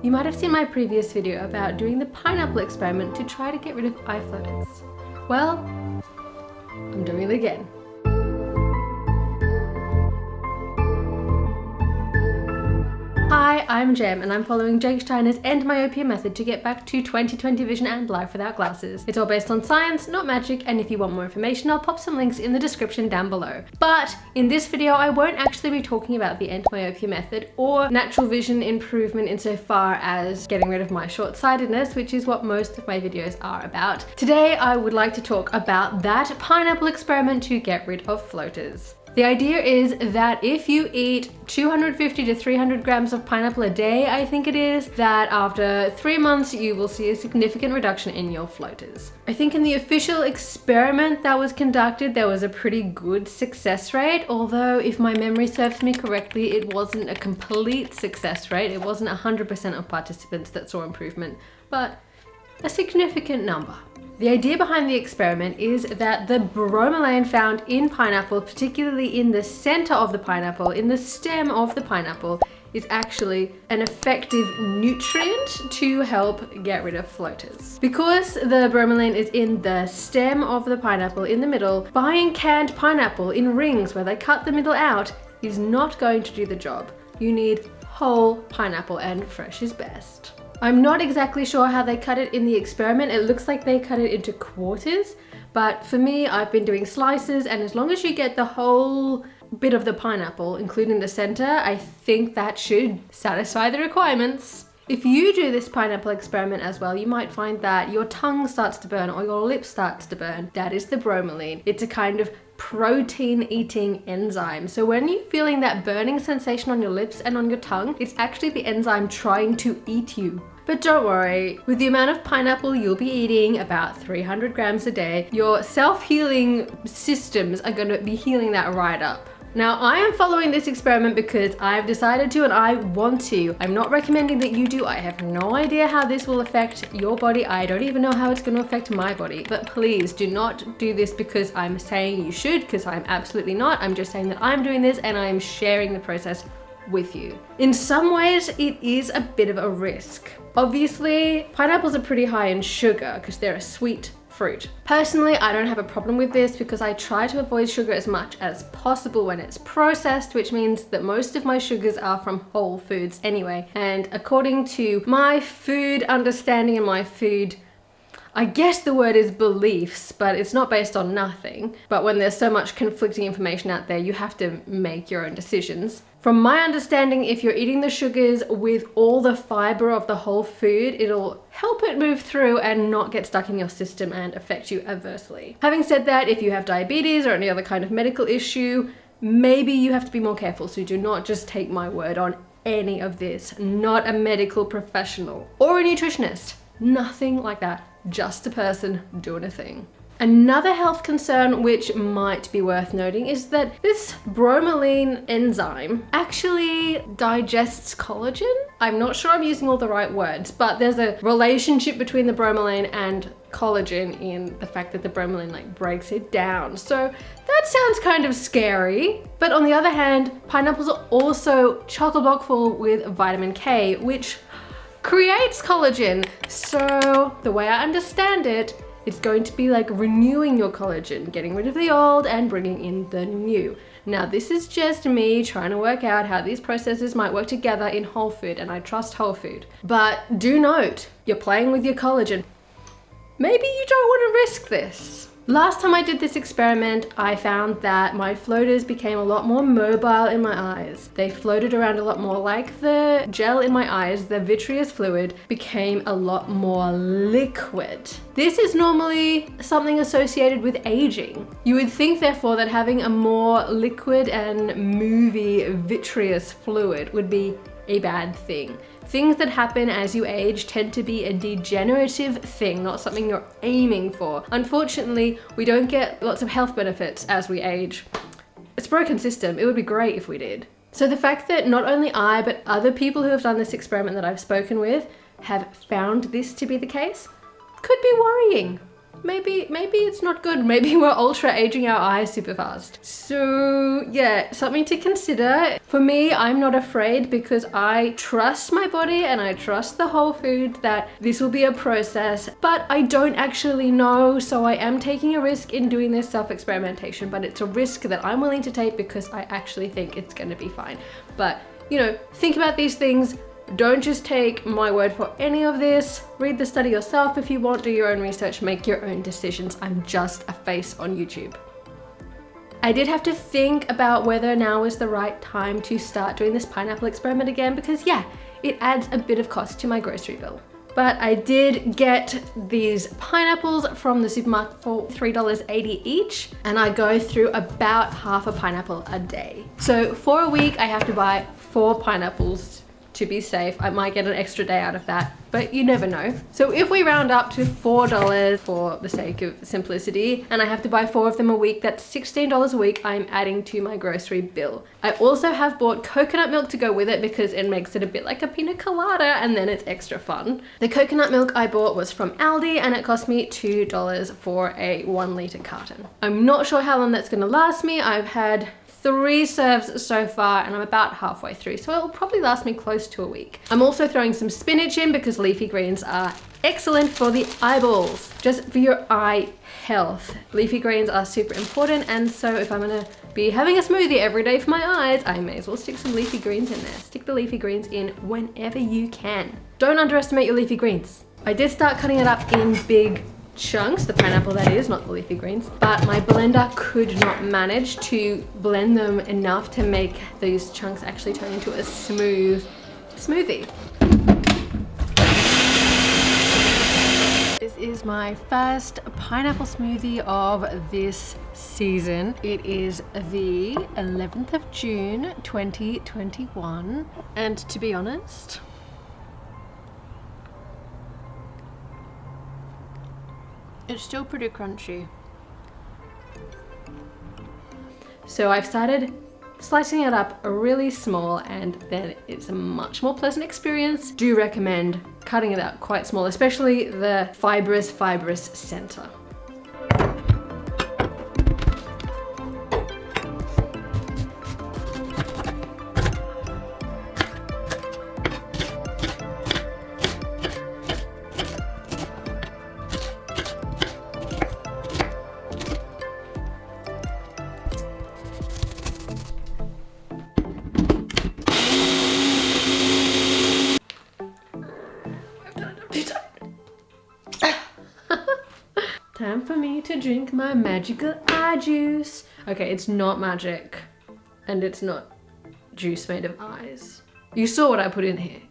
You might have seen my previous video about doing the pineapple experiment to try to get rid of eye floaters. Well, I'm doing it again. Hi, I'm Jem and I'm following Jake Steiner's end myopia method to get back to 20/20 vision and life without glasses. It's all based on science, not magic, and if you want more information, I'll pop some links in the description down below. But in this video, I won't actually be talking about the end myopia method or natural vision improvement insofar as getting rid of my short-sightedness, which is what most of my videos are about. Today, I would like to talk about that pineapple experiment to get rid of floaters. The idea is that if you eat 250 to 300 grams of pineapple a day, I think it is, that after 3 months you will see a significant reduction in your floaters. I think in the official experiment that was conducted, there was a pretty good success rate, although if my memory serves me correctly, it wasn't a complete success rate. It wasn't 100% of participants that saw improvement, but a significant number. The idea behind the experiment is that the bromelain found in pineapple, particularly in the center of the pineapple, in the stem of the pineapple, is actually an effective nutrient to help get rid of floaters. Because the bromelain is in the stem of the pineapple in the middle, buying canned pineapple in rings where they cut the middle out is not going to do the job. You need whole pineapple, and fresh is best. I'm not exactly sure how they cut it in the experiment. It looks like they cut it into quarters, but for me, I've been doing slices, and as long as you get the whole bit of the pineapple, including the center, I think that should satisfy the requirements. If you do this pineapple experiment as well, you might find that your tongue starts to burn or your lips starts to burn. That is the bromelain. It's a kind of protein-eating enzyme. So when you're feeling that burning sensation on your lips and on your tongue, it's actually the enzyme trying to eat you. But don't worry, with the amount of pineapple you'll be eating, about 300 grams a day, your self-healing systems are going to be healing that right up. Now, I am following this experiment because I've decided to and I want to. I'm not recommending that you do. I have no idea how this will affect your body. I don't even know how it's going to affect my body. But please do not do this because I'm saying you should, because I'm absolutely not. I'm just saying that I'm doing this and I'm sharing the process with you. In some ways, it is a bit of a risk. Obviously, pineapples are pretty high in sugar because they're a sweet fruit. Personally, I don't have a problem with this because I try to avoid sugar as much as possible when it's processed, which means that most of my sugars are from whole foods anyway. And according to my food understanding and my food, I guess the word is beliefs, but it's not based on nothing. But when there's so much conflicting information out there, you have to make your own decisions. From my understanding, if you're eating the sugars with all the fiber of the whole food, it'll help it move through and not get stuck in your system and affect you adversely. Having said that, if you have diabetes or any other kind of medical issue, maybe you have to be more careful. So do not just take my word on any of this. Not a medical professional or a nutritionist. Nothing like that. Just a person doing a thing. Another health concern which might be worth noting is that this bromelain enzyme actually digests collagen. I'm not sure I'm using all the right words, but there's a relationship between the bromelain and collagen in the fact that the bromelain breaks it down. So that sounds kind of scary. But on the other hand, pineapples are also chock-a-block full with vitamin K, which creates collagen. So the way I understand it, it's going to be like renewing your collagen, getting rid of the old and bringing in the new. Now, this is just me trying to work out how these processes might work together in whole food, and I trust whole food. But do note, you're playing with your collagen. Maybe you don't want to risk this. Last time I did this experiment, I found that my floaters became a lot more mobile in my eyes. They floated around a lot more, like the gel in my eyes, the vitreous fluid became a lot more liquid. This is normally something associated with aging. You would think, therefore, that having a more liquid and movie vitreous fluid would be a bad thing. Things that happen as you age tend to be a degenerative thing, not something you're aiming for. Unfortunately, we don't get lots of health benefits as we age. It's a broken system. It would be great if we did. So the fact that not only I, but other people who have done this experiment that I've spoken with have found this to be the case could be worrying. maybe it's not good. Maybe we're ultra aging our eyes super fast. So yeah, something to consider. For me, I'm not afraid because I trust my body and I trust the whole food that this will be a process, but I don't actually know. So I am taking a risk in doing this self-experimentation, but it's a risk that I'm willing to take because I actually think it's going to be fine. But you know, think about these things. Don't just take my word for any of this. Read the study yourself if you want, do your own research, make your own decisions. I'm just a face on YouTube. I did have to think about whether now is the right time to start doing this pineapple experiment again because yeah, it adds a bit of cost to my grocery bill. But I did get these pineapples from the supermarket for $3.80 each, and I go through about half a pineapple a day. So for a week, I have to buy 4 pineapples to be safe. I might get an extra day out of that, but you never know. So if we round up to $4 for the sake of simplicity, and I have to buy 4 of them a week, that's $16 a week I'm adding to my grocery bill. I also have bought coconut milk to go with it because it makes it a bit like a pina colada and then it's extra fun. The coconut milk I bought was from Aldi and it cost me $2 for a 1 litre carton. I'm not sure how long that's gonna last me. I've had 3 serves so far and I'm about halfway through, so it'll probably last me close to a week. I'm also throwing some spinach in because leafy greens are excellent for the eyeballs, just for your eye health. Leafy greens are super important, and so if I'm gonna be having a smoothie every day for my eyes, I may as well stick some leafy greens in there. Stick the leafy greens in whenever you can. Don't underestimate your leafy greens. I did start cutting it up in big chunks, the pineapple that is, not the leafy greens, but my blender could not manage to blend them enough to make these chunks actually turn into a smooth smoothie. This is my first pineapple smoothie of this season. It is the 11th of June 2021, and to be honest, it's still pretty crunchy. So I've started slicing it up really small, and then it's a much more pleasant experience. Do recommend cutting it up quite small, especially the fibrous center. Time for me to drink my magical eye juice. Okay, it's not magic, and it's not juice made of eyes. You saw what I put in here.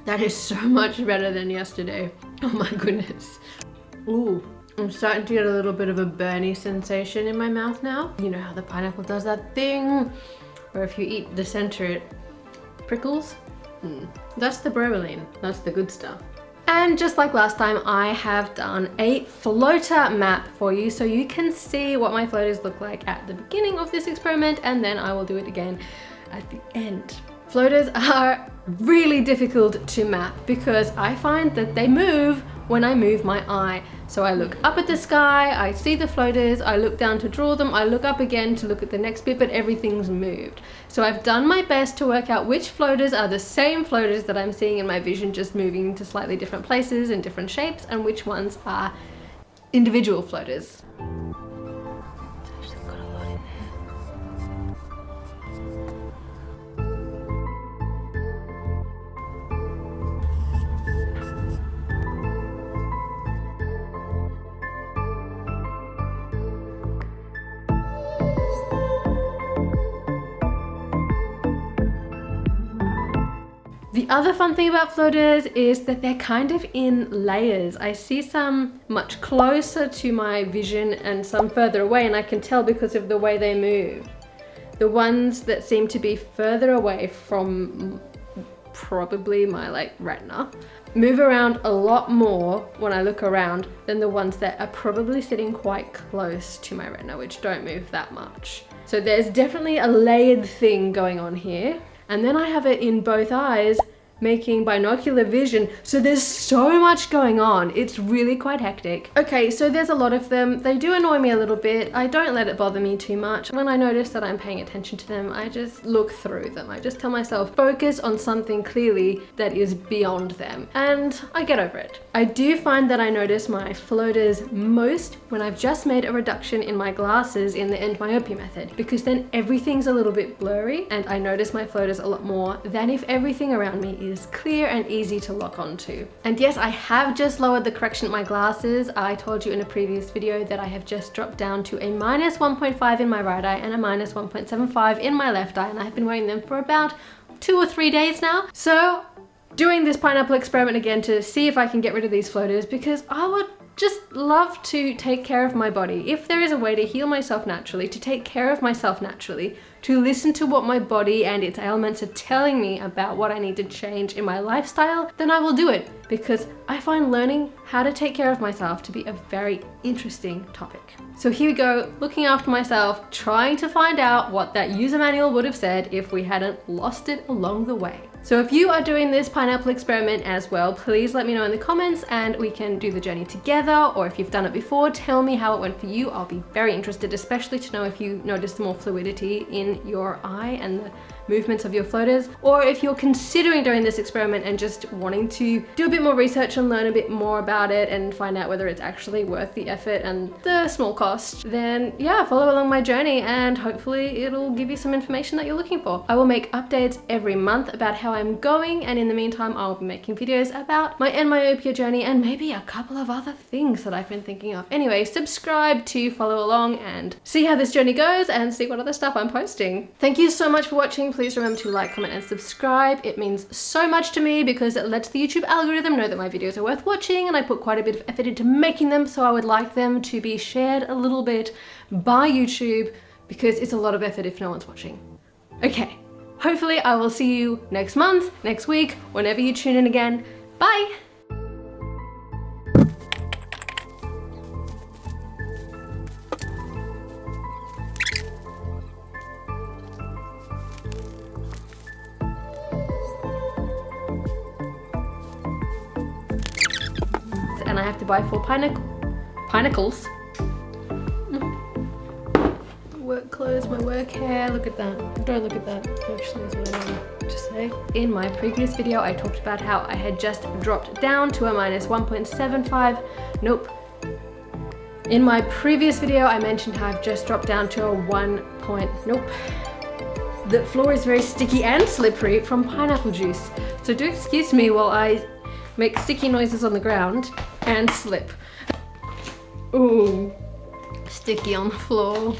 That is so much better than yesterday. Oh my goodness. Ooh, I'm starting to get a little bit of a burny sensation in my mouth now. You know how the pineapple does that thing where if you eat the center it prickles? That's the bromelain, that's the good stuff. And just like last time, I have done a floater map for you so you can see what my floaters look like at the beginning of this experiment, and then I will do it again at the end. Floaters are really difficult to map because I find that they move when I move my eye. So I look up at the sky, I see the floaters, I look down to draw them, I look up again to look at the next bit, but everything's moved. So I've done my best to work out which floaters are the same floaters that I'm seeing in my vision, just moving to slightly different places and different shapes, and which ones are individual floaters. The other fun thing about floaters is that they're kind of in layers. I see some much closer to my vision and some further away, and I can tell because of the way they move. The ones that seem to be further away from probably my retina move around a lot more when I look around than the ones that are probably sitting quite close to my retina, which don't move that much. So there's definitely a layered thing going on here. And then I have it in both eyes, making binocular vision. So there's so much going on. It's really quite hectic. Okay, so there's a lot of them. They do annoy me a little bit. I don't let it bother me too much. When I notice that I'm paying attention to them, I just look through them. I just tell myself, focus on something clearly that is beyond them. And I get over it. I do find that I notice my floaters most when I've just made a reduction in my glasses in the end myopia method, because then everything's a little bit blurry and I notice my floaters a lot more than if everything around me is clear and easy to lock onto. And yes, I have just lowered the correction of my glasses. I told you in a previous video that I have just dropped down to a -1.5 in my right eye and a -1.75 in my left eye, and I've been wearing them for about 2 or 3 days now. So doing this pineapple experiment again to see if I can get rid of these floaters, because I would just love to take care of my body. If there is a way to heal myself naturally, to take care of myself naturally, to listen to what my body and its ailments are telling me about what I need to change in my lifestyle, then I will do it, because I find learning how to take care of myself to be a very interesting topic. So here we go, looking after myself, trying to find out what that user manual would have said if we hadn't lost it along the way. So if you are doing this pineapple experiment as well, please let me know in the comments and we can do the journey together, or if you've done it before, tell me how it went for you. I'll be very interested, especially to know if you noticed more fluidity in your eye and the movements of your floaters, or if you're considering doing this experiment and just wanting to do a bit more research and learn a bit more about it and find out whether it's actually worth the effort and the small cost, then yeah, follow along my journey and hopefully it'll give you some information that you're looking for. I will make updates every month about how I'm going, and in the meantime I'll be making videos about my end myopia journey and maybe a couple of other things that I've been thinking of. Anyway, subscribe to follow along and see how this journey goes and see what other stuff I'm posting. Thank you so much for watching. Please remember to like, comment and subscribe. It means so much to me because it lets the YouTube algorithm know that my videos are worth watching, and I put quite a bit of effort into making them, so I would like them to be shared a little bit by YouTube because it's a lot of effort if no one's watching. Okay, hopefully I will see you next month, next week, whenever you tune in again. Bye! And I have to buy 4 pinnacles. Work clothes, my work hair, look at that. Don't look at that, actually is what I want to say. In my previous video, I talked about how I had just dropped down to a -1.75. Nope. In my previous video, I mentioned how I've just dropped down to a nope. The floor is very sticky and slippery from pineapple juice. So do excuse me while I make sticky noises on the ground and slip. Ooh, sticky on the floor.